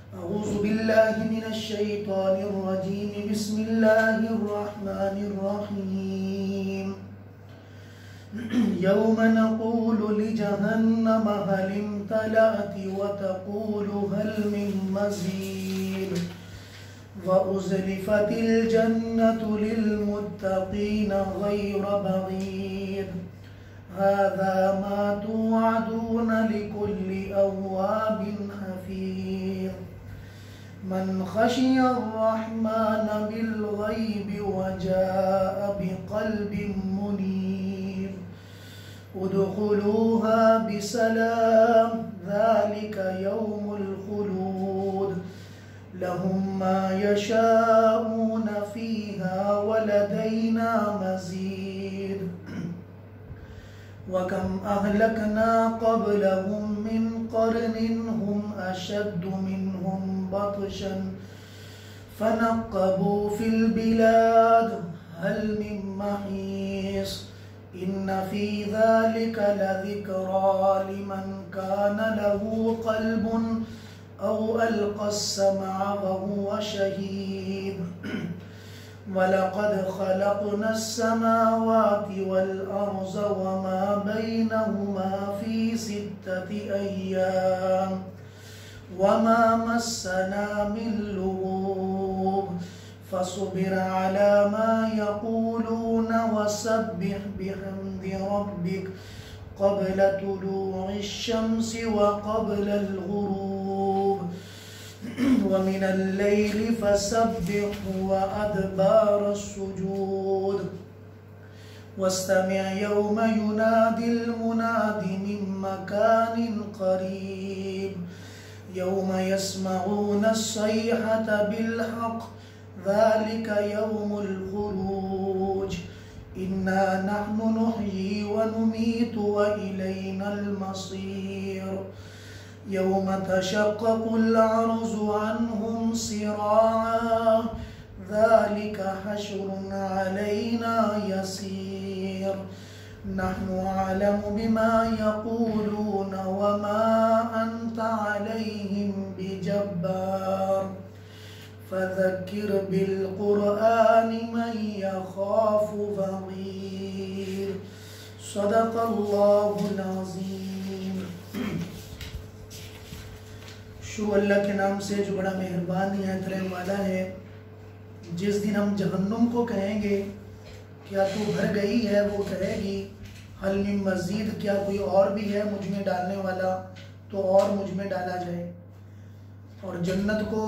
अऊज़ु बिल्लाहि मिनश शैतानिर रजीम बिस्मिल्लाहिर रहमानिर रहीम यौम नक़ूलु लिजहन्नम हल इम्तलअति व तक़ूलु हल मिन मज़ीद व उज़्लिफ़तिल जन्नतु लिलमुत्तक़ीन गैर बग़ीद हाज़ा मा तुअदून लिकुल्लि अव्वाबिन हफ़ीज़ मन खशियर रहमान बिलग़ैबि व जाअ बिक़ल्बिन मुनीब उदख़ुलूहा बिसलाम ज़ालिका यौमुल ख़ुलूद लहुम मा यशाऊन फ़ीहा व लदैना मज़ीद वकम अहलकना क़ब्लहुम मिन क़र्निन हुम अशद्दु मिनहुम बत्शन फनक़्क़बू फ़िल बिलाद हल मिन महीस इन्न फ़ी ज़ालिका लज़िक्रा लिमन कान लहू क़ल्बुन औ अल्क़स्समअ व हुव शहीद वलक़द ख़लक़नस समावाति वल अर्ज़ वमा बैनहुमा फ़ी सित्तति अय्याम वमा मस्सना मिन लुग़ूब फ़स्बिर अला मा यक़ूलून वसब्बिह बिहम्दि रब्बिक क़ब्ल तुलूइश शम्सि व क़ब्लल ग़ुरूब वमिनल लैलि फ़सब्बिहु व अदबारस सुजूद वस्तमिअ यौम युनादिल मुनादि मिन मकानिन क़रीब यौम यस्मऊनस सय्हत बिलहक़ ज़ालिका यौमुल ख़ुरूज इन्ना नहनु नुह्यी व नुमीतु व इलैनल मसीर यौम तशक़्क़क़ुल अर्ज़ु अन्हुम सिराआ ज़ालिका हश्रुन अलैना यसीर नहनु अअलमु बिमा यक़ूलून व मा अंत अलैहिम बिजब्बार फ़ज़क्किर बिलक़ुरआनि मन यख़ाफ़ु वग़ीर सदक़ल्लाहुल अज़ीम। शुरू अल्लाह के नाम से जो बड़ा मेहरबान निहायत रहम वाला है। जिस दिन हम जहन्नुम को कहेंगे क्या तू भर गई है, वो कहेगी हल मिन मज़ीद, क्या कोई और भी है मुझ में डालने वाला, तो और मुझ में डाला जाए। और जन्नत को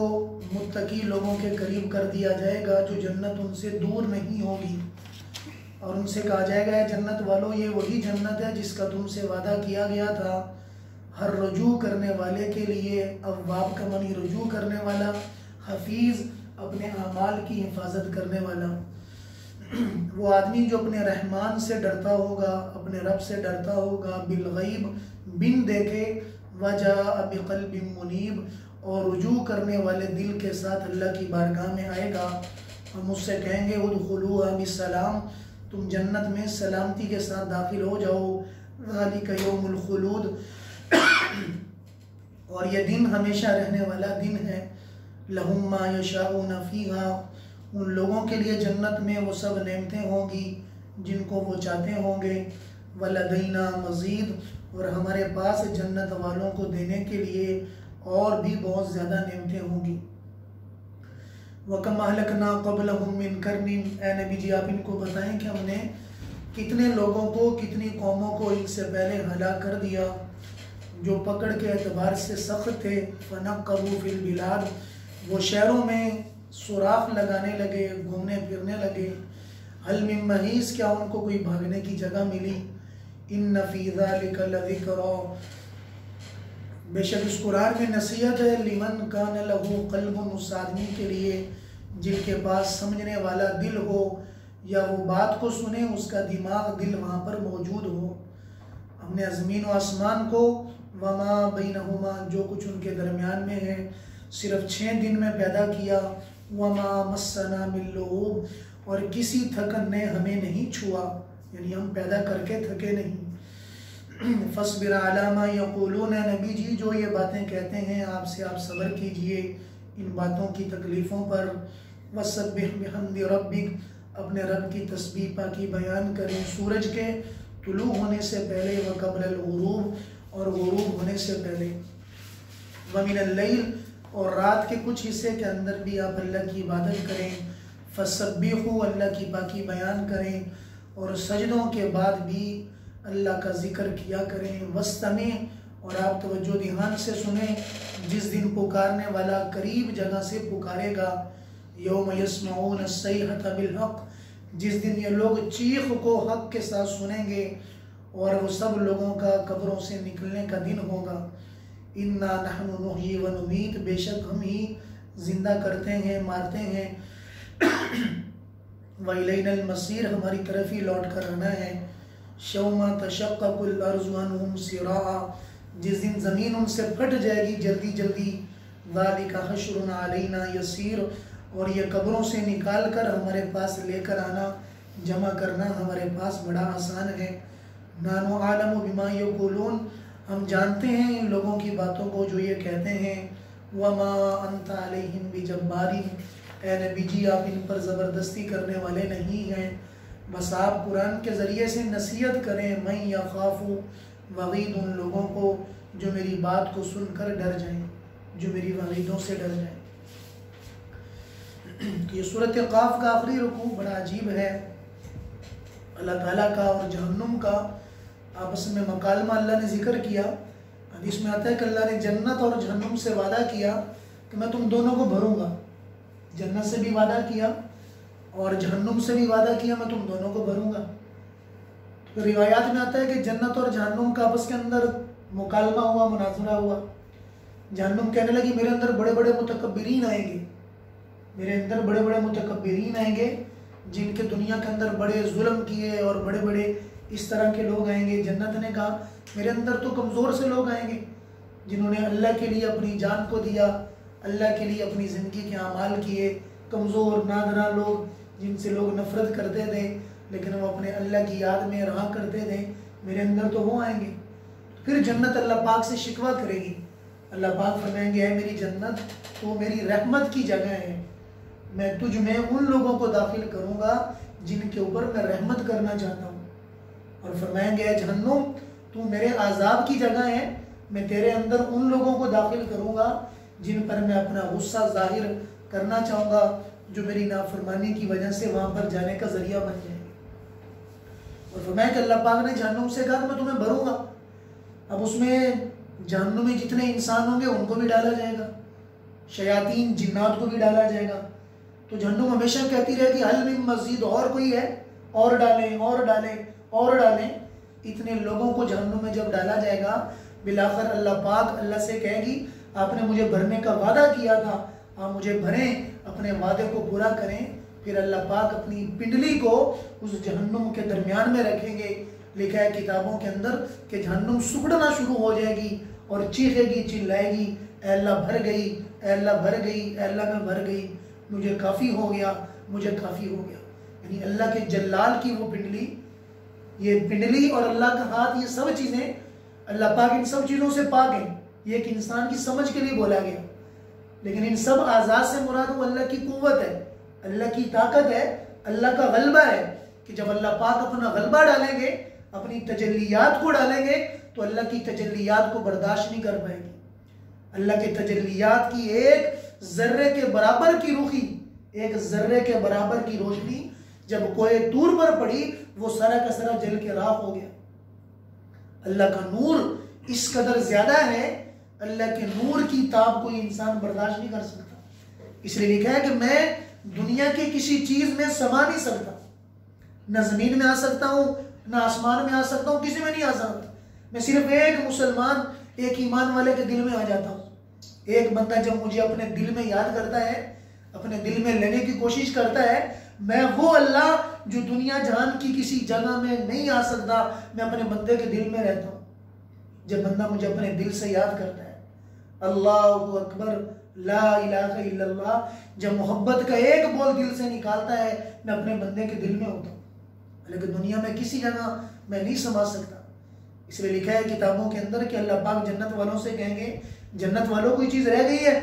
मुत्तकी लोगों के करीब कर दिया जाएगा जो जन्नत उनसे दूर नहीं होगी। और उनसे कहा जाएगा है जन्नत वालों, ये वही जन्नत है जिसका तुमसे वादा किया गया था। हर रुजू करने वाले के लिए, अव्वाब का मनी रुजू करने वाला, हफीज़ अपने अमाल की हिफाजत करने वाला। वो आदमी जो अपने रहमान से डरता होगा, अपने रब से डरता होगा, बिलग़ैब बिन देखे, वजाअ बिक़ल्बिन मुनीब, और रुजू करने वाले दिल के साथ अल्लाह की बारगाह में आएगा। हम उससे कहेंगे उदख़ुलूहा बिस्सलाम, तुम जन्नत में सलामती के साथ दाखिल हो जाओ। ज़ालिका यौमुल ख़ुलूद, और यह दिन हमेशा रहने वाला दिन है। लहुम मा यशाऊन फ़ीहा, उन लोगों के लिए जन्नत में वो सब नेमतें होंगी जिनको वो चाहते होंगे। वलदैना मज़ीद, और हमारे पास जन्नत वालों को देने के लिए और भी बहुत ज़्यादा नेमतें होंगी। वकम अहलकना क़ब्लहुम मिन क़र्निन, ए नबी जी आप इनको बताएं कि हमने कितने लोगों को, कितनी कौमों को इनसे पहले हलाक कर दिया जो पकड़ के एतबार से सख्त थे। फ़नक़्क़बू फ़िल बिलाद, वो शहरों में सुराख लगाने लगे, घूमने फिरने लगे। हल मिन महीस, क्या उनको कोई भागने की जगह मिली। इन्न फ़ी ज़ालिका लज़िक्रा, बेशक इस कुरान में नसीहत है। लिमन कान लहू क़ल्बुन, उस आदमी के लिए जिनके पास समझने वाला दिल हो, या वो बात को सुने, उसका दिमाग दिल वहाँ पर मौजूद हो। हमने ज़मीन व आसमान को, वमा बैनहुमा, जो कुछ उनके दरमियान में है, सिर्फ 6 दिन में पैदा किया। वमा मस्सना मिन लुग़ूब, और किसी थकन ने हमें नहीं छुआ, यानी हम पैदा करके थके नहीं। फस्बिर अला मा यक़ूलून, नबी जी जो ये बातें कहते हैं आपसे आप सब्र कीजिए इन बातों की तकलीफ़ों पर। वसब्बिह बिहम्दि रब्बिक, अपने रब की तस्बीह पाकी बयान करें सूरज के तुलू होने से पहले, व क़ब्लल गुरूब, और गुरूब होने से पहले, व मिनल लैल, और रात के कुछ हिस्से के अंदर भी आप अल्लाह की इबादत करें। फसब्बिहू, अल्लाह की पाकी बयान करें, और सजदों के बाद भी अल्लाह का ज़िक्र किया करें। वस्तमी, और आप तवज्जो ध्यान से सुने, जिस दिन पुकारने वाला करीब जगह से पुकारेगा। यौम यस्मऊन अस्सैहत बिलहक़, जिस दिन ये लोग चीख को हक के साथ सुनेंगे, और वो सब लोगों का कब्रों से निकलने का दिन होगा। इन्ना नहनु नुहयी व नुमीत, बेशक हम ही जिंदा करते हैं मारते हैं। व इलैनल मसीर, हमारी तरफ ही लौट कर आना है। शौमा तशक्ककुल अर्ज़ु अन्हुम सिराआ, जिस दिन ज़मीन उनसे फट जाएगी जल्दी जल्दी। ज़ालिका हश्रुन अलैना यसीर, और ये कब्रों से निकाल कर हमारे पास लेकर आना, जमा करना हमारे पास बड़ा आसान है। नानु आलमु बिमा यक़ूलून, हम जानते हैं इन लोगों की बातों को जो ये कहते हैं। वमा अंता अलैहिम बिजब्बारिन, ए नबी जी आप इन पर ज़बरदस्ती करने वाले नहीं हैं, बस आप कुरान के ज़रिए से नसीहत करें। मैं यख़ाफ़ु वग़ीद, उन लोगों को जो मेरी बात को सुनकर डर जाएं, जो मेरी वग़ीदों से डर जाएं। ये सूरत क़ाफ़ का आखिरी रुकू बड़ा अजीब है। अल्लाह ताला का और जहन्नुम का आपस में मकालमा अल्लाह ने जिक्र किया। हदीस में आता है कि अल्लाह ने जन्नत और जहन्नुम से वादा किया कि मैं तुम दोनों को भरूंगा। जन्नत से भी वादा किया और जहन्नुम से भी वादा किया, मैं तुम दोनों को भरूंगा। तो रिवायात में आता है कि जन्नत और जहन्नुम का आपस के अंदर मुकालमा हुआ, मुनाजरा हुआ। जहन्नुम कहने लगी मेरे अंदर बड़े बड़े मुतकब्बिरीन आएंगे, मेरे अंदर बड़े बड़े मुतकब्बिरीन आएंगे जिनके दुनिया के अंदर बड़े जुल्म किए और बड़े बड़े इस तरह के लोग आएंगे। जन्नत ने कहा मेरे अंदर तो कमज़ोर से लोग आएंगे जिन्होंने अल्लाह के लिए अपनी जान को दिया, अल्लाह के लिए अपनी ज़िंदगी के अमाल किए। कमज़ोर नादरा लोग जिनसे लोग नफ़रत करते थे लेकिन वो अपने अल्लाह की याद में रहा करते थे, मेरे अंदर तो वो आएंगे। फिर जन्नत अल्लाह पाक से शिकवा करेगी। अल्लाह पाक फरमाएंगे है मेरी जन्नत तो मेरी रहमत की जगह है, मैं तुझ में उन लोगों को दाखिल करूँगा जिनके ऊपर मैं रहमत करना चाहता हूँ। और फरमाएंगे है जहन्नुम तू मेरे आज़ाब की जगह है, मैं तेरे अंदर उन लोगों को दाखिल करूँगा जिन पर मैं अपना गुस्सा जाहिर करना चाहूँगा, जो मेरी नाफरमानी की वजह से वहाँ पर जाने का ज़रिया बन जाएंगे। और फरमाया कि अल्लाह पाक ने जहन्नुम से कहा मैं तुम्हें भरूँगा। अब उसमें जहन्नुम में जितने इंसान होंगे उनको भी डाला जाएगा, शयातीन जिन्नात को भी डाला जाएगा। तो जहन्नुम हमेशा कहती रहेगी हल मिन मज़ीद, और कोई है, और डालें और डालें और डालें। इतने लोगों को जहन्नुम में जब डाला जाएगा, बिलाखिर अल्लाह पाक अल्लाह से कहेगी आपने मुझे भरने का वादा किया था, आप मुझे भरें, अपने वादे को पूरा करें। फिर अल्लाह पाक अपनी पिंडली को उस जहन्नुम के दरमियान में रखेंगे। लिखा है किताबों के अंदर कि जहन्नुम सुगड़ना शुरू हो जाएगी और चीखेगी चिल्लाएगी अल्लाह भर गई, अल्लाह भर गई, अल्लाह मैं भर गई, मुझे काफ़ी हो गया, मुझे काफ़ी हो गया। यानी अल्लाह के जल्लाल की वो पिंडली, ये पिंडली और अल्लाह का हाथ, ये सब चीज़ें अल्लाह पाक इन सब चीज़ों से पाक है। ये एक इंसान की समझ के लिए बोला गया, लेकिन इन सब आज़ाद से मुराद वो अल्लाह की कुव्वत है, अल्लाह की ताकत है, अल्लाह का गलबा है कि जब अल्लाह पाक अपना गलबा डालेंगे, अपनी तजल्लियात को डालेंगे तो अल्लाह की तजल्लियात को बर्दाश्त नहीं कर पाएंगे। अल्लाह के तजल्लियात की एक जर्रे के बराबर की रुखी, एक जर्रे के बराबर की रोशनी जब कोई दूर पर पड़ी वो सारा का सारा जल के राख हो गया। अल्लाह का नूर इस कदर ज्यादा है, अल्लाह के नूर की ताप कोई इंसान बर्दाश्त नहीं कर सकता। इसलिए लिखा है कि मैं दुनिया की किसी चीज में समा नहीं सकता, न जमीन में आ सकता हूँ न आसमान में आ सकता हूँ, किसी में नहीं आ सकता। मैं सिर्फ एक मुसलमान, एक ईमान वाले के दिल में आ जाता हूँ। एक बंदा जब मुझे अपने दिल में याद करता है, अपने दिल में लेने की कोशिश करता है, मैं वो अल्लाह जो दुनिया जहान की किसी जगह में नहीं आ सकता, मैं अपने बंदे के दिल में रहता हूँ। जब बंदा मुझे अपने दिल से याद करता है, अल्लाहु अकबर ला इलाहा इल्लल्लाह, जब मोहब्बत का एक बोल दिल से निकालता है, मैं अपने बंदे के दिल में होता हूँ। लेकिन दुनिया में किसी जगह मैं नहीं समा सकता। इसलिए लिखा है किताबों के अंदर कि अल्लाह पाक जन्नत वालों से कहेंगे, जन्नत वालों कोई चीज़ रह गई है,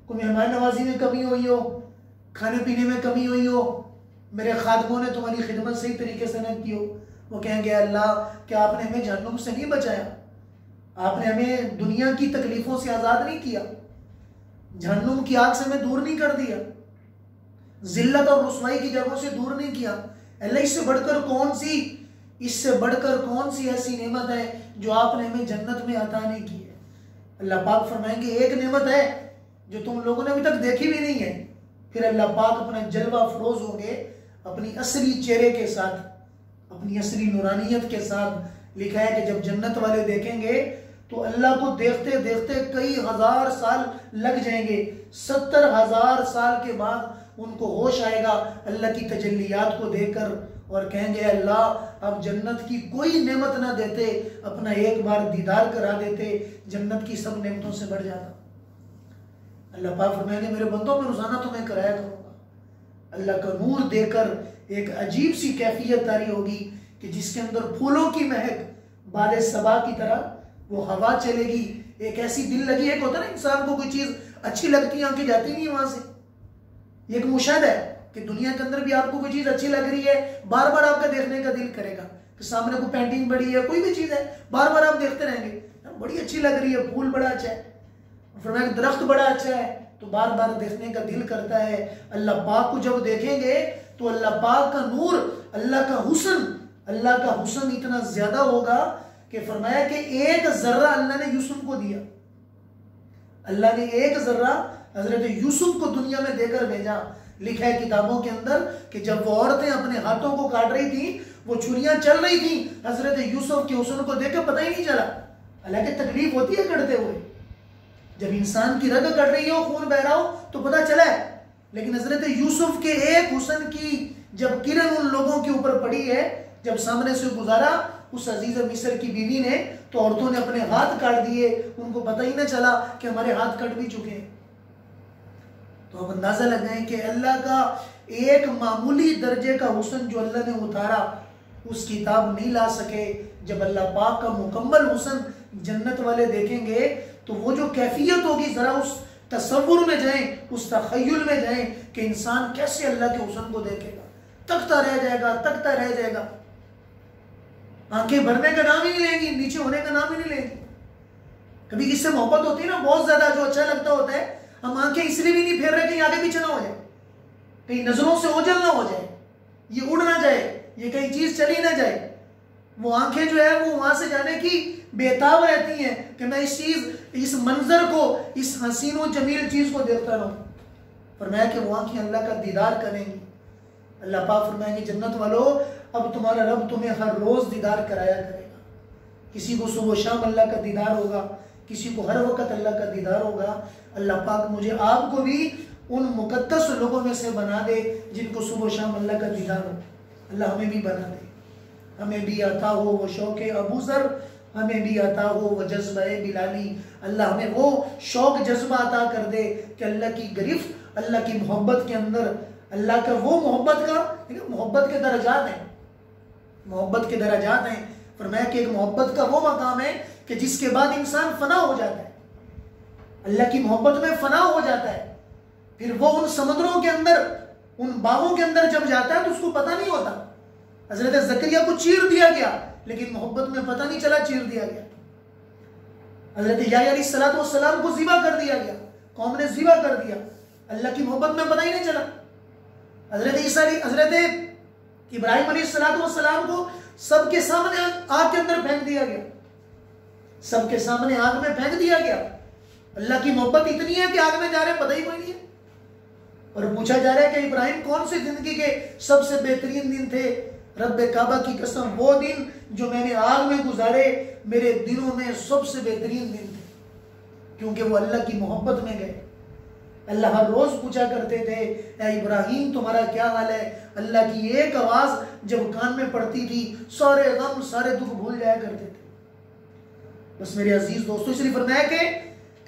कोई मेहमान नवाजी में कमी हुई हो, खाने पीने में कमी हुई हो, मेरे खादमों ने तुम्हारी खिदमत सही तरीके से न की हो, वो कहेंगे अल्लाह क्या आपने हमें जहन्नुम से नहीं बचाया, आपने हमें दुनिया की तकलीफों से आज़ाद नहीं किया, जहन्नुम की आग से हमें दूर नहीं कर दिया, जिल्लत और रुसवाई की जगहों से दूर नहीं किया। अल्लाह इससे बढ़कर कौन सी ऐसी नेमत है जो आपने हमें जन्नत में अता नहीं की है। अल्लाह पाक फरमाएंगे एक नेमत है जो तुम लोगों ने अभी तक देखी भी नहीं है। फिर अल्लाह पाक अपना जलवा फरोज होंगे अपनी असली चेहरे के साथ, अपनी असली नूरानियत के साथ। लिखा है कि जब जन्नत वाले देखेंगे तो अल्लाह को देखते देखते कई हजार साल लग जाएंगे। 70,000 साल के बाद उनको होश आएगा अल्लाह की तजल्लियात को देखकर, और कहेंगे अल्लाह अब जन्नत की कोई नेमत ना देते, अपना एक बार दीदार करा देते, जन्नत की सब नेमतों से बढ़ जाता। अल्लाह पाक फरमाएंगे मेरे बंदों में रोजाना तुम्हें कराया करूंगा। अल्लाह का नूर देकर एक अजीब सी कैफियत तारी होगी कि जिसके अंदर फूलों की महक बादे सबा की तरह वो हवा चलेगी। एक ऐसी दिल लगी, एक होता है ना इंसान को कोई चीज अच्छी लगती है, आंखें जाती नहीं वहां से। ये एक मुशाहिदा है कि दुनिया के अंदर भी आपको कोई चीज अच्छी लग रही है, बार बार आपका देखने का दिल करेगा कि सामने कोई पेंटिंग बड़ी है, कोई भी चीज है, बार बार आप देखते रहेंगे, बड़ी अच्छी लग रही है, फूल बड़ा अच्छा है, फिर एक दरख्त बड़ा अच्छा है, तो बार बार देखने का दिल करता है। अल्लाह पाक को जब देखेंगे तो अल्लाह पाक का नूर, अल्लाह का हुस्न इतना ज्यादा होगा कि फरमाया कि एक जर्रा अल्लाह ने यूसुफ को दिया। अल्लाह ने एक जर्रा हजरत यूसुफ को दुनिया में देकर भेजा। लिखा है किताबों के अंदर कि जब वो औरतें अपने हाथों को काट रही थी, वो छुरियां चल रही थी, हजरत यूसुफ के हुस्न को देखकर पता ही नहीं चला। हालांकि तकलीफ होती है कटते हुए, जब इंसान की रग कट रही हो, खून बह रहा हो तो पता चला है, लेकिन हजरत यूसुफ के एक हुस्न की जब किरण उन लोगों के ऊपर पड़ी है, जब सामने से गुजारा उस अजीज मिस्र की बीवी ने, तो औरतों ने अपने हाथ काट दिए, उनको पता ही ना चला कि हमारे हाथ कट भी चुके हैं। तो अब अंदाजा लगाएं कि अल्लाह का एक मामूली दर्जे का हुस्न जो अल्लाह ने उतारा, उस किताब नहीं ला सके। जब अल्लाह पाक का मुकम्मल हुस्न जन्नत वाले देखेंगे तो वो जो कैफियत होगी, जरा उस तसव्वुर में जाएं, उस तखय्युल में जाएं कि इंसान कैसे अल्लाह के हुस्न को देखेगा, तकता रह जाएगा, आंखें भरने का नाम ही नहीं लेंगी, नीचे होने का नाम ही नहीं लेंगी। कभी किससे मोहब्बत होती है ना बहुत ज्यादा, जो अच्छा लगता होता है, हम आंखें इसलिए भी नहीं फेर रहे कहीं आगे पीछे ना हो जाए, कहीं नजरों से ओझल ना हो जाए, ये उड़ ना जाए, ये कहीं चीज चली ना जाए। वो आंखें जो है वो वहां से जाने की बेताब रहती हैं कि मैं इस मंजर को, इस हसीन व जमील चीज को देखता रहूं। फरमाया कि वो आंखें अल्लाह का दीदार करेंगी। अल्लाह पाक फरमाएंगे जन्नत वालों अब तुम्हारा रब तुम्हें हर रोज दीदार कराया करेगा। किसी को सुबह शाम अल्लाह का दीदार होगा, किसी को हर वक्त अल्लाह का दीदार होगा। अल्लाह पाक मुझे आपको भी उन मुकद्दस लोगों में से बना दे जिनको सुबह शाम अल्लाह का दीदार हो। अल्लाह हमें भी बना दे, हमें भी अता हो वो शौक़ अबू ज़र, हमें भी अता हो वो जज्बा बिलाली। अल्लाह हमें वो शौक़ जज्बा अता कर दे कि अल्लाह की गिरफ्त, अल्लाह की मोहब्बत के अंदर, अल्लाह का वो मोहब्बत का, मोहब्बत के दर्जात हैं, मोहब्बत के दर्जात हैं। फरमाया कि एक मोहब्बत का वो मकाम है कि जिसके बाद इंसान फना हो जाता है, अल्लाह की मोहब्बत में फना हो जाता है। फिर वो उन समुद्रों के अंदर, उन बागों के अंदर जब जाता है तो उसको पता नहीं होता। हजरत ज़करिया को चीर दिया गया, लेकिन मोहब्बत में पता नहीं चला चीर दिया गया। हजरत याह्या अलैहिस्सलाम को ज़िबा कर दिया गया, कौम ने ज़िबा कर दिया, अल्लाह की मोहब्बत में पता ही नहीं चला। हजरत इब्राहिम अलैहिस्सलाम को सबके सामने आग के अंदर फेंक दिया गया, सबके सामने आग में फेंक दिया गया। अल्लाह की मोहब्बत इतनी है कि आग में जा रहे पता ही कोई नहीं है। और पूछा जा रहा है कि इब्राहिम कौन से जिंदगी के सबसे बेहतरीन दिन थे? रब्बे काबा की कसम, वो दिन जो मैंने आग में गुजारे मेरे दिनों में सबसे बेहतरीन दिन थे, क्योंकि वो अल्लाह की मोहब्बत में गए। अल्लाह हर रोज पूछा करते थे, ए इब्राहिम तुम्हारा क्या हाल है? अल्लाह की एक आवाज जब कान में पड़ती थी सारे गम सारे दुख भूल जाया करते थे। बस मेरे अजीज दोस्तों, इसलिए फरमाया कि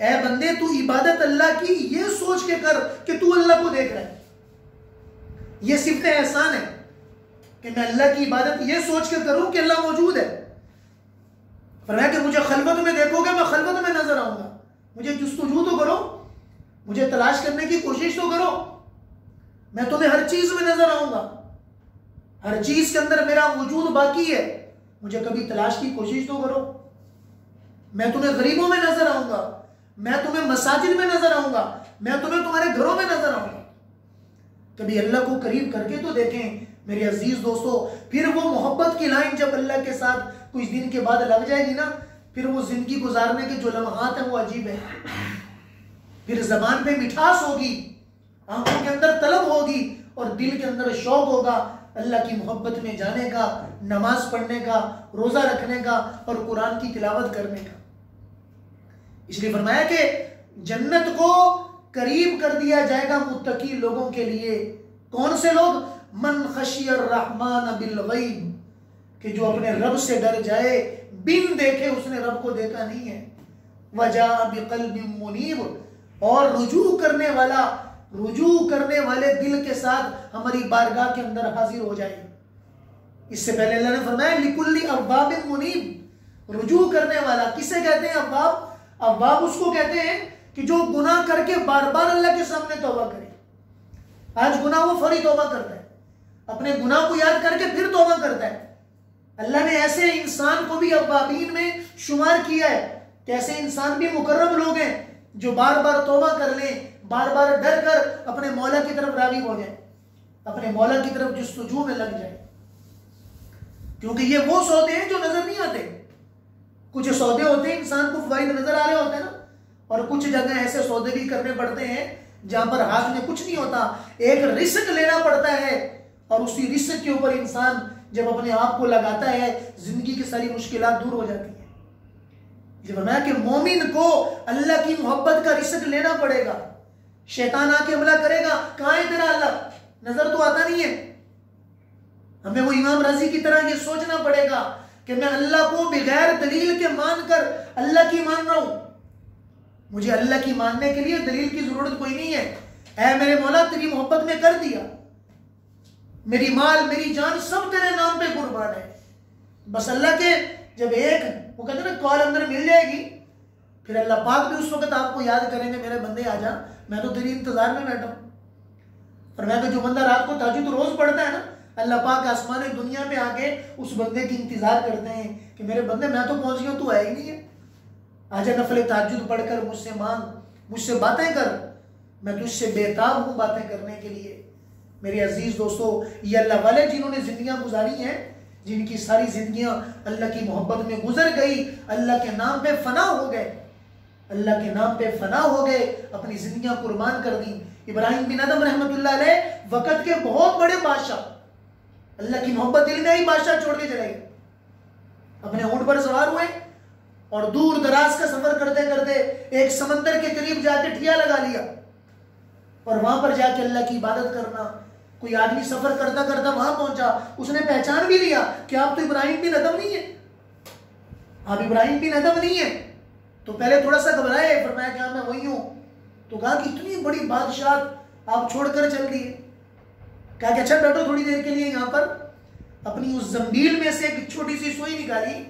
ए बंदे तू इबादत अल्लाह की ये सोच के कर कि तू अल्लाह को देख रहा है। ये सिर्फ एहसान है कि मैं अल्लाह की इबादत ये सोच के करूं कि अल्लाह मौजूद है। फरमाया कि मुझे खलवत में देखोगे, मैं खलवत में नजर आऊंगा। मुझे जुस्तजू तो करो, मुझे तलाश करने की कोशिश तो करो, मैं तुम्हें हर चीज में नजर आऊंगा, हर चीज के अंदर मेरा वजूद बाकी है, मुझे कभी तलाश की कोशिश तो करो। मैं तुम्हें गरीबों में नजर आऊंगा, मैं तुम्हें मसाजिद में नजर आऊंगा, मैं तुम्हें तुम्हारे घरों में नजर आऊंगा। कभी अल्लाह को करीब करके तो देखें मेरे अजीज दोस्तों। फिर वो मोहब्बत की लाइन जब अल्लाह के साथ कुछ दिन के बाद लग जाएगी ना, फिर वो जिंदगी गुजारने के जो लम्हात है वो अजीब है। फिर जबान पे मिठास होगी, आंखों के अंदर तलब होगी और दिल के अंदर शौक होगा अल्लाह की मोहब्बत में जाने का, नमाज पढ़ने का, रोजा रखने का और कुरान की तिलावत करने का। इसलिए फरमाया कि जन्नत को करीब कर दिया जाएगा मुत्तकी लोगों के लिए। कौन से लोग? मन खशियर रहमान बिल गैब, कि जो अपने रब से डर जाए, बिन देखे उसने रब को देखा नहीं है। वजा बिक़ल्बिन मुनीब, और रुजू करने वाले दिल के साथ हमारी बारगाह के अंदर हाजिर हो जाए। इससे पहले अल्लाह ने फरमाया लिकुल्ली अव्वाबिन मुनीब। रुजू करने वाला किसे कहते हैं? अव्वाब। अव्वाब उसको कहते हैं कि जो गुनाह करके बार बार अल्लाह के सामने तौबा करे। आज गुनाह वो फौरी तौबा करता है, अपने गुनाह को याद करके फिर तौबा करता है। अल्लाह ने ऐसे इंसान को भी अव्वाबीन में शुमार किया है। कैसे इंसान भी मुकर्रम लोग हैं जो बार बार तौबा कर लें, बार बार डर कर अपने मौला की तरफ राग़िब हो जाए, अपने मौला की तरफ जुस्तजू में लग जाए। क्योंकि ये वो सौदे हैं जो नजर नहीं आते। कुछ सौदे होते हैं इंसान को फवाइद नजर आ रहे होते हैं ना, और कुछ जगह ऐसे सौदे भी करने पड़ते हैं जहां पर हाथ में कुछ नहीं होता, एक रिस्क लेना पड़ता है, और उसी रिस्क के ऊपर इंसान जब अपने आप को लगाता है जिंदगी की सारी मुश्किलात दूर हो जाती है। जब फरमाया कि मोमिन को अल्लाह की मोहब्बत का रिस्क लेना पड़ेगा। शैतान आके हमला करेगा, कहां है तेरा अल्लाह? नजर तो आता नहीं है। हमें वो इमाम राजी की तरह ये सोचना पड़ेगा कि मैं अल्लाह को बगैर दलील के मानकर अल्लाह की मान रहा हूं। मुझे अल्लाह की मानने के लिए दलील की जरूरत कोई नहीं है। ऐ मेरे मौला, तेरी मोहब्बत में कर दिया, मेरी माल मेरी जान सब तेरे नाम पे कुर्बान है। बस अल्लाह के जब एक वो कहते ना कॉल अंदर मिल जाएगी, फिर अल्लाह पाक भी उस वक्त आपको याद करेंगे, मेरे बंदे आ जा, मैं तो तेरी इंतजार में बैठा हूं। और मैं जो बंदा रात को ताजुद रोज पढ़ता है ना, अल्लाह पाक आसमान दुनिया में आके उस बंदे की इंतजार करते हैं कि मेरे बंदे मैं तो पहुंच गया, तू आया ही नहीं है, आजा नफल ताजुद पढ़कर मुझसे मांग, मुझसे बातें कर, मैं तुझसे बेताब हूं बातें करने के लिए। मेरे अजीज दोस्तों, ये अल्लाह वाले जिन्होंने जिंदगियां गुजारी हैं, जिनकी सारी जिंदगियां अल्लाह की मोहब्बत में गुजर गई, अल्लाह के नाम पे फना हो गए, अल्लाह के नाम पे फना हो गए, अपनी जिंदगियां कुर्बान कर दी। इब्राहिम बिन अदम रहमतुल्लाह अलैह वक़्त के बहुत बड़े बादशाह, अल्लाह की मोहब्बत दिल में ही बादशाह छोड़ के चले गए। अपने ऊंट पर सवार हुए और दूर दराज का सफर करते करते एक समंदर के करीब जाके ठिया लगा लिया, और वहां पर जाके अल्लाह की इबादत करना। कोई आदमी सफर करता करता वहां पहुंचा, उसने पहचान भी लिया कि आप तो इब्राहिम बिन अदम नहीं है, आप इब्राहिम बिन अदम नहीं है। तो पहले थोड़ा सा घबराए, फरमाया क्या मैं वही हूं? तो कहा कि इतनी बड़ी बादशाह आप छोड़कर चल दिए। कहा कि अच्छा बैठो थोड़ी देर के लिए यहाँ पर। अपनी उस जंबील में से एक छोटी सी सुई निकाली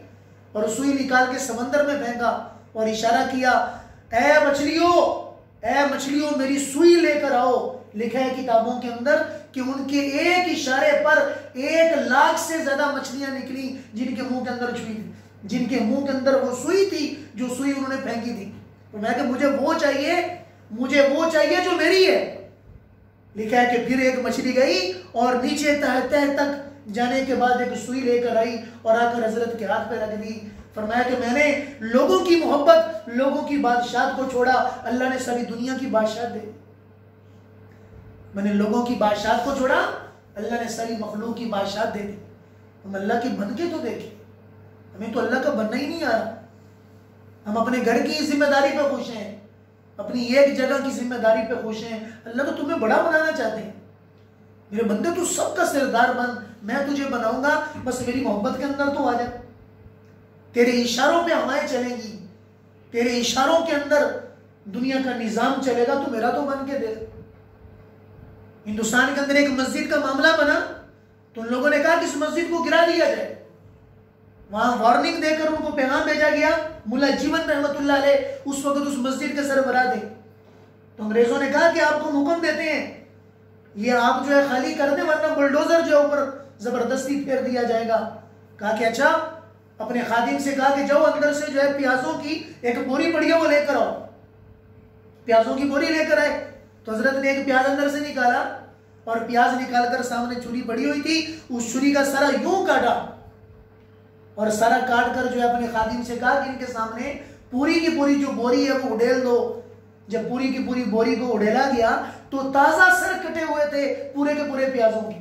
और सुई निकाल के समंदर में फेंका और इशारा किया, ऐ मछलियों मेरी सुई लेकर आओ। लिखा है किताबों के अंदर कि उनके एक इशारे पर 1 लाख से ज्यादा मछलियां निकली जिनके मुंह के अंदर छुई थी, जिनके मुंह के अंदर वो सुई थी जो सुई उन्होंने फेंकी थी। तो मैं कि मुझे वो चाहिए जो मेरी है। लिखा है कि फिर एक मछली गई और नीचे तह तक जाने के बाद एक सुई लेकर आई और आकर हजरत के हाथ पे रख दी। फरमाया कि मैंने लोगों की मोहब्बत, लोगों की बादशाह को छोड़ा, अल्लाह ने सारी दुनिया की बादशाह दे। मैंने लोगों की बादशाह को छोड़ा, अल्लाह ने सारी मखलूक की बादशाह दे दी। हम अल्लाह के बन के तो देखें, हमें तो अल्लाह का बनना ही नहीं आ रहा। हम अपने घर की जिम्मेदारी पे खुश हैं, अपनी एक जगह की जिम्मेदारी पे खुश हैं। अल्लाह तो तुम्हें बड़ा बनाना चाहते हैं। मेरे बंदे तू सबका सरदार बन, मैं तुझे बनाऊंगा, बस मेरी मोहब्बत के अंदर तो आ जा। तेरे इशारों पे हवाएं चलेंगी, तेरे इशारों के अंदर दुनिया का निजाम चलेगा, तो मेरा तो बन के दे। हिंदुस्तान के अंदर एक मस्जिद का मामला बना तो उन लोगों ने कहा कि इस मस्जिद को गिरा दिया जाए। वहां वार्निंग देकर उनको पैगाम भेजा गया। मुल्ला जीवन रहमतुल्लाह अलैह उस वक्त उस मस्जिद के सरबराह थे। तो अंग्रेजों ने कहा कि आपको हुक्म देते हैं ये आप जो है खाली कर दें, वरना बुलडोजर जो ऊपर जबरदस्ती फेर दिया जाएगा। कहा कि अच्छा, अपने खादिम से कहा कि जाओ अंदर से जो है प्याजों की एक बोरी पड़ी है वो लेकर आओ। प्याजों की बोरी लेकर आए तो हजरत ने एक प्याज अंदर से निकाला और प्याज निकालकर सामने छुरी पड़ी हुई थी, उस छुरी का सारा यूं काटा और सारा काट कर जो है अपने खादिम से कहा कि इनके सामने पूरी की पूरी जो बोरी है वो उड़ेल दो। जब पूरी की पूरी बोरी को उड़ेला गया तो ताजा सर कटे हुए थे पूरे के पूरे प्याजों के,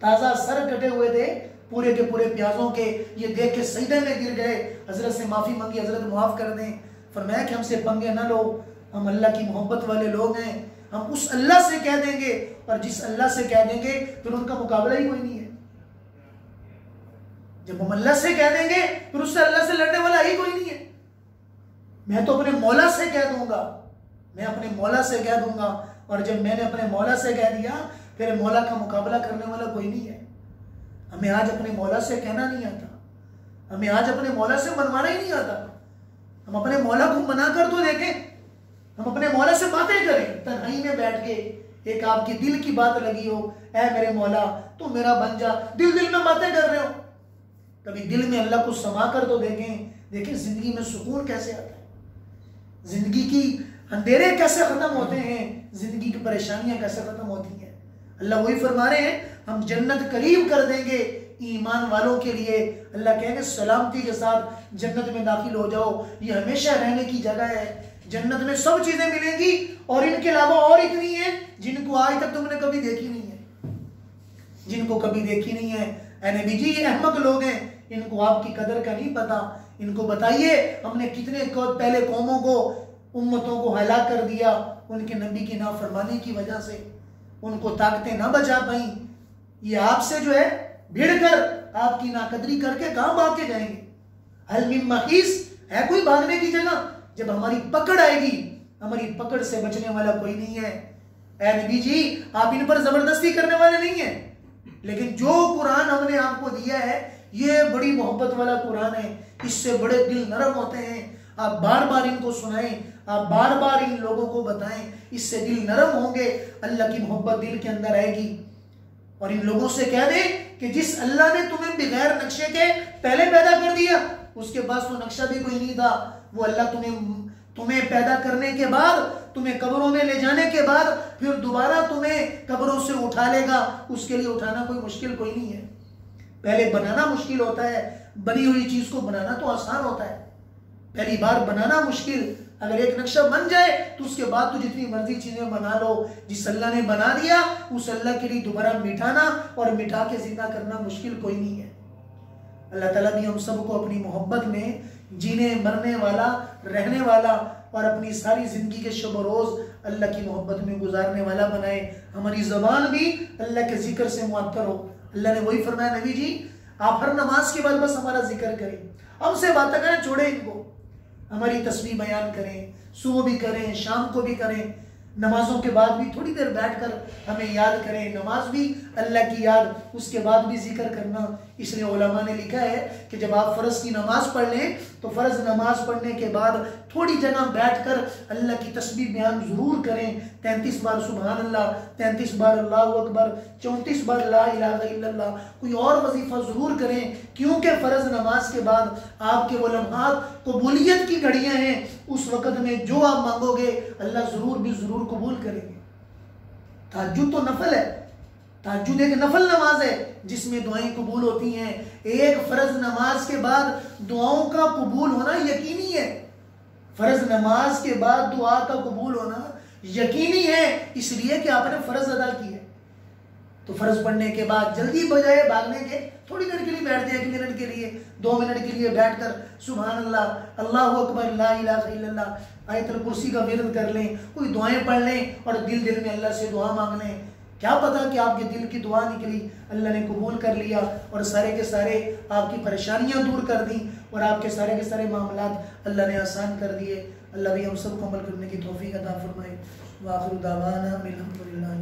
ताजा सर कटे हुए थे पूरे के पूरे प्याजों के। ये देख के सजदे में गिर गए, हजरत से माफी मांगी, हजरत माफ कर दें। फरमाया कि हमसे पंगे ना लो, हम अल्लाह की मोहब्बत वाले लोग हैं, हम उस अल्लाह से कह देंगे और जिस अल्लाह से कह देंगे फिर उनका मुकाबला ही कोई नहीं है। जब हम अल्लाह से कह देंगे फिर उससे अल्लाह से लड़ने वाला ही कोई नहीं है। मैं तो अपने मौला से कह दूंगा, मैं अपने मौला से कह दूंगा, और जब मैंने अपने मौला से कह दिया फिर मौला का मुकाबला करने वाला कोई नहीं है। हमें आज अपने मौला से कहना नहीं आता, हमें आज अपने मौला से मनवाना ही नहीं आता। हम अपने मौला को मना कर तो देखें, हम अपने मौला से बातें करें तन्हाई में बैठ के, एक आपकी दिल की बात लगी हो, ऐ मेरे मौला तू मेरा बन जा, दिल दिल में बातें कर रहे हो। कभी दिल में अल्लाह को समा कर तो देखें जिंदगी में सुकून कैसे आता है, जिंदगी की अंधेरे कैसे खत्म होते हैं, जिंदगी की परेशानियां कैसे खत्म होती हैं। अल्लाह वही फरमा रहे हैं हम जन्नत करीब कर देंगे ईमान वालों के लिए। अल्लाह कहेंगे सलामती के साथ जन्नत में दाखिल हो जाओ, ये हमेशा रहने की जगह है, जन्नत में सब चीजें मिलेंगी और इनके अलावा और इतनी है जिनको आज तक तुमने कभी देखी नहीं है, जिनको कभी देखी नहीं है। ऐ नबी जी ये अहमक लोग हैं, इनको आपकी कदर का नहीं पता, इनको बताइए हमने कितने पहले कौमों को, उम्मतों को हलाक कर दिया उनके नबी की नाफरमानी की वजह से, उनको ताकतें ना बचा पाई। ये आपसे जो है भिड़ कर आपकी नाकदरी करके कहां भाग के जाएंगे। हल मिन महीस, है कोई भागने की जगह? जब हमारी पकड़ आएगी, हमारी पकड़ से बचने वाला कोई नहीं है। ऐ नबी जी आप इन पर जबरदस्ती करने वाले नहीं है, लेकिन जो कुरान हमने आपको दिया है ये बड़ी मोहब्बत वाला कुरान है, इससे बड़े दिल नरम होते हैं। आप बार बार इनको सुनाएं, आप बार बार इन लोगों को बताएं, इससे दिल नरम होंगे, अल्लाह की मोहब्बत दिल के अंदर आएगी। और इन लोगों से कह दे कि जिस अल्लाह ने तुम्हें बगैर नक्शे के पहले पैदा कर दिया, उसके पास तो नक्शा भी कोई नहीं था, वो अल्लाह तुम्हें पैदा करने के बाद, तुम्हें कब्रों में ले जाने के बाद फिर दोबारा तुम्हें कब्रों से उठा लेगा। उसके लिए उठाना कोई मुश्किल कोई नहीं है, पहले बनाना मुश्किल होता है, बनी हुई चीज को बनाना तो आसान होता है। पहली बार बनाना मुश्किल, अगर एक नक्शा बन जाए तो उसके बाद तो जितनी मर्जी चीजें बना लो। जिस अल्लाह ने बना दिया उस अल्लाह के लिए दोबारा मिटाना और मिटा के जिंदा करना मुश्किल कोई नहीं है। अल्लाह ताला भी हम सबको अपनी मोहब्बत में जीने मरने वाला, रहने वाला और अपनी सारी जिंदगी के शब रोज अल्लाह की मोहब्बत में गुजारने वाला बनाए। हमारी जबान भी अल्लाह के जिक्र से मुअत्तर हो। अल्लाह ने वही फरमाया नबी जी आप हर नमाज के बाद बस हमारा जिक्र करें, हमसे बातें करें, छोड़े इनको, हमारी तस्बीह बयान करें, सुबह भी करें, शाम को भी करें, नमाजों के बाद भी थोड़ी देर बैठकर हमें याद करें। नमाज भी अल्लाह की याद, उसके बाद भी जिक्र करना। इसलिए उलमा ने लिखा है कि जब आप फ़र्ज़ की नमाज पढ़ लें तो फ़र्ज़ नमाज पढ़ने के बाद थोड़ी जगह बैठकर अल्लाह की तस्बीह बयान ज़रूर करें। 33 बार सुबहान अल्लाह, 33 बार अल्लाहु अकबर, 34 बार ला इलाहा इल्लल्लाह। कोई और वजीफ़ा ज़रूर करें, क्योंकि फ़र्ज़ नमाज के बाद आपके वो लम्हात कबूलियत की घड़ियाँ हैं। उस वक़्त में जो आप मांगोगे अल्लाह ज़रूर भी ज़रूर कबूल करेंगे। तहज्जुद तो नफल है, तहज्जुद एक नफल नमाज है जिसमें दुआएं कबूल होती हैं। एक फर्ज नमाज के बाद दुआओं का कबूल होना यकीनी है, फर्ज नमाज के बाद दुआ का कबूल होना यकीनी है, इसलिए कि आपने फर्ज अदा की है। तो फर्ज पढ़ने के बाद जल्दी बजाय भागने के थोड़ी देर के लिए बैठ जाए, 1 मिनट के लिए, 2 मिनट के लिए बैठकर सुभान अल्लाह, अल्लाहु अकबर, ला इलाहा इल्लल्लाह, आयतुल कुर्सी का विर्द कर लें, कोई दुआएं पढ़ लें और दिल दिल में अल्लाह से दुआ मांग लें। क्या पता कि आपके दिल की दुआ निकली, अल्लाह ने कबूल कर लिया और सारे के सारे आपकी परेशानियां दूर कर दी और आपके सारे के सारे मामलात अल्लाह ने आसान कर दिए। अल्लाह भी हम सबको अमल करने की तौफीक अता फरमाए। व आखिर दावाना अल्हम्दुलिल्लाह।